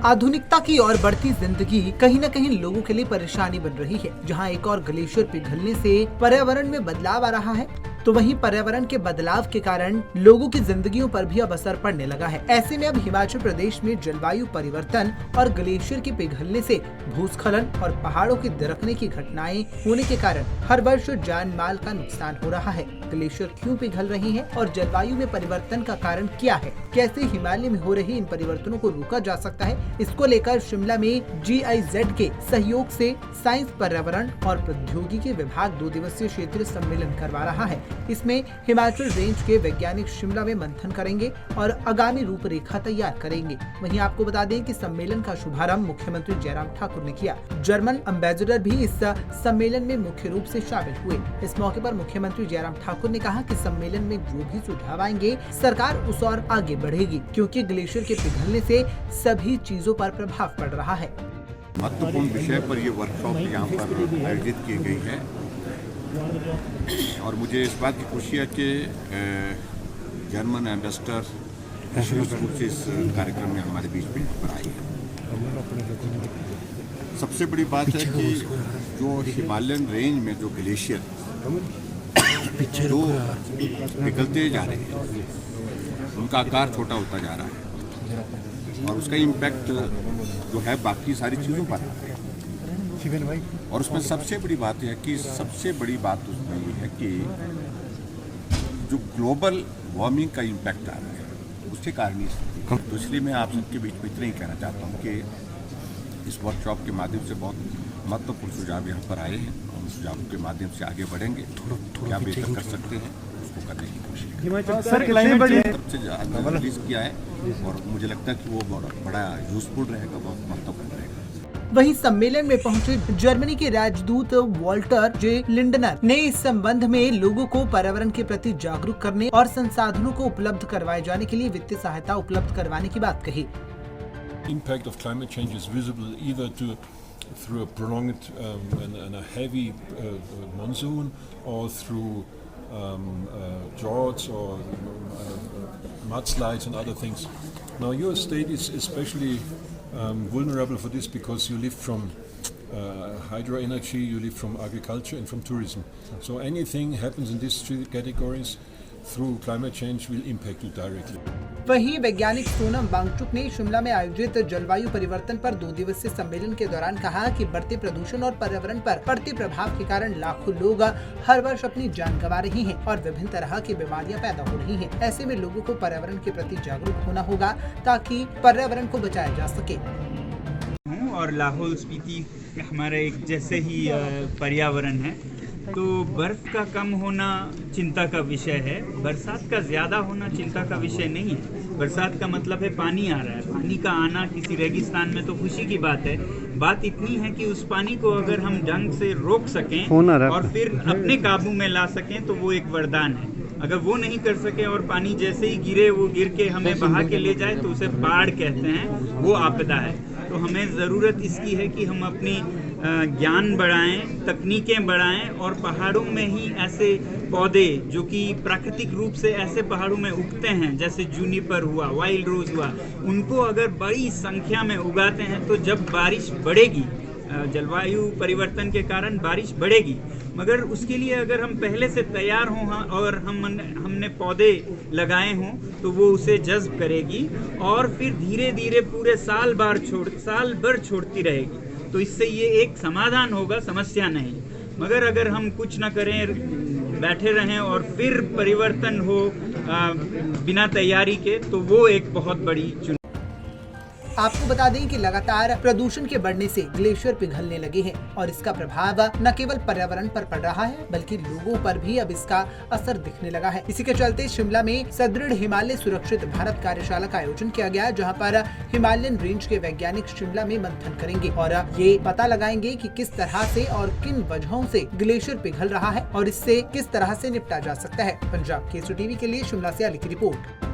आधुनिकता की ओर बढ़ती जिंदगी कहीं न कहीं लोगों के लिए परेशानी बन रही है। जहां एक और ग्लेशियर पिघलने से पर्यावरण में बदलाव आ रहा है, तो वहीं पर्यावरण के बदलाव के कारण लोगों की जिंदगियों पर भी अब असर पड़ने लगा है। ऐसे में अब हिमाचल प्रदेश में जलवायु परिवर्तन और ग्लेशियर के पिघलने से भूस्खलन और पहाड़ों के दरकने की घटनाएं होने के कारण हर वर्ष जान माल का नुकसान हो रहा है। ग्लेशियर क्यों पिघल रही हैं और जलवायु में परिवर्तन का कारण क्या है? कैसे हिमालय में हो रहे इन परिवर्तनों को रोका जा सकता है? इसको लेकर शिमला में GIZ के सहयोग से साइंस, पर्यावरण और प्रौद्योगिकी विभाग 2 दिवसीय क्षेत्रीय सम्मेलन करवा रहा है। इसमें हिमाचल रेंज के वैज्ञानिक शिमला में मंथन करेंगे और आगामी रूपरेखा तैयार करेंगे। वहीं आपको बता दें कि सम्मेलन का शुभारंभ मुख्यमंत्री जयराम ठाकुर ने किया। जर्मन एम्बेसडर भी इस सम्मेलन में मुख्य रूप से शामिल हुए। इस मौके पर मुख्यमंत्री जयराम ठाकुर ने कहा कि सम्मेलन में जो भी सुझाव आएंगे सरकार उस और आगे बढ़ेगी, क्योंकि ग्लेशियर के पिघलने से सभी चीजों पर प्रभाव पड़ रहा है। महत्वपूर्ण विषय पर ये वर्कशॉप यहाँ पर आयोजित की गई है और मुझे इस बात की खुशी है कि जर्मन एम्बेसडर इस कार्यक्रम में हमारे बीच में पर आई है। सबसे बड़ी बात है कि जो हिमालयन रेंज में जो ग्लेशियर जो पिघलते जा रहे हैं, उनका आकार छोटा होता जा रहा है और उसका इम्पैक्ट जो है बाकी सारी चीज़ों पर आता है। और उसमें सबसे बड़ी बात यह है कि उसमें ये है कि जो ग्लोबल वार्मिंग का इम्पैक्ट आ रहा है उसके कारण ही। तो इसलिए मैं आप सबके बीच में इतना ही कहना चाहता हूँ कि इस वर्कशॉप के माध्यम से बहुत महत्वपूर्ण सुझाव यहाँ पर आए हैं। उन सुझावों के माध्यम से आगे बढ़ेंगे, क्या बेहतर कर सकते हैं उसको करने की कोशिश सबसे रिलीज किया है और मुझे लगता है कि वो बड़ा यूजफुल रहेगा, बहुत महत्वपूर्ण रहेगा। वहीं सम्मेलन में पहुंचे जर्मनी के राजदूत वॉल्टर जे लिंडनर ने इस संबंध में लोगों को पर्यावरण के प्रति जागरूक करने और संसाधनों को उपलब्ध करवाए जाने के लिए वित्तीय सहायता उपलब्ध करवाने की बात कही। Impact of climate change is visible either through a prolonged and a heavy monsoon or through droughts or mudslides and other things. Now your state is especially vulnerable for this because you live from hydro energy, you live from agriculture and from tourism. So anything happens in these 3 categories through climate change will impact you directly. वहीं वैज्ञानिक सोनम वांगचुक ने शिमला में आयोजित जलवायु परिवर्तन पर 2 दिवसीय सम्मेलन के दौरान कहा कि बढ़ते प्रदूषण और पर्यावरण पर पड़ते प्रभाव के कारण लाखों लोग हर वर्ष अपनी जान गंवा रहे हैं और विभिन्न तरह की बीमारियां पैदा हो रही हैं। ऐसे में लोगों को पर्यावरण के प्रति जागरूक होना होगा ताकि पर्यावरण को बचाया जा सके। और लाहौल स्पीति हमारा एक जैसे ही पर्यावरण है, तो बर्फ का कम होना चिंता का विषय है। बरसात का ज़्यादा होना चिंता का विषय नहीं है। बरसात का मतलब है पानी आ रहा है। पानी का आना किसी रेगिस्तान में तो खुशी की बात है। बात इतनी है कि उस पानी को अगर हम ढंग से रोक सकें और फिर अपने काबू में ला सकें तो वो एक वरदान है। अगर वो नहीं कर सके और पानी जैसे ही गिरे वो गिर के हमें बहा के ले जाए तो उसे बाढ़ कहते हैं, वो आपदा है। तो हमें ज़रूरत इसकी है कि हम अपनी ज्ञान बढ़ाएं, तकनीकें बढ़ाएं और पहाड़ों में ही ऐसे पौधे जो कि प्राकृतिक रूप से ऐसे पहाड़ों में उगते हैं, जैसे जूनिपर हुआ, वाइल्ड रोज हुआ, उनको अगर बड़ी संख्या में उगाते हैं तो जब बारिश बढ़ेगी, जलवायु परिवर्तन के कारण बारिश बढ़ेगी, मगर उसके लिए अगर हम पहले से तैयार हों और हमने पौधे लगाए हों तो वो उसे जज्ब करेगी और फिर धीरे धीरे पूरे साल भर छोड़ती रहेगी। तो इससे ये एक समाधान होगा, समस्या नहीं। मगर अगर हम कुछ न करें, बैठे रहें और फिर परिवर्तन हो बिना तैयारी के, तो वो एक बहुत बड़ी चुनौती। आपको बता दें कि लगातार प्रदूषण के बढ़ने से ग्लेशियर पिघलने लगे हैं और इसका प्रभाव न केवल पर्यावरण पर पड़ रहा है बल्कि लोगों पर भी अब इसका असर दिखने लगा है। इसी के चलते शिमला में सदृढ़ हिमालय सुरक्षित भारत कार्यशाला का आयोजन किया गया, जहां पर हिमालयन रेंज के वैज्ञानिक शिमला में मंथन करेंगे और ये पता लगाएंगे कि किस तरह से और किन वजहों से ग्लेशियर पिघल रहा है और इससे किस तरह से निपटा जा सकता है। पंजाब केसरी टीवी के लिए शिमला से अली की रिपोर्ट।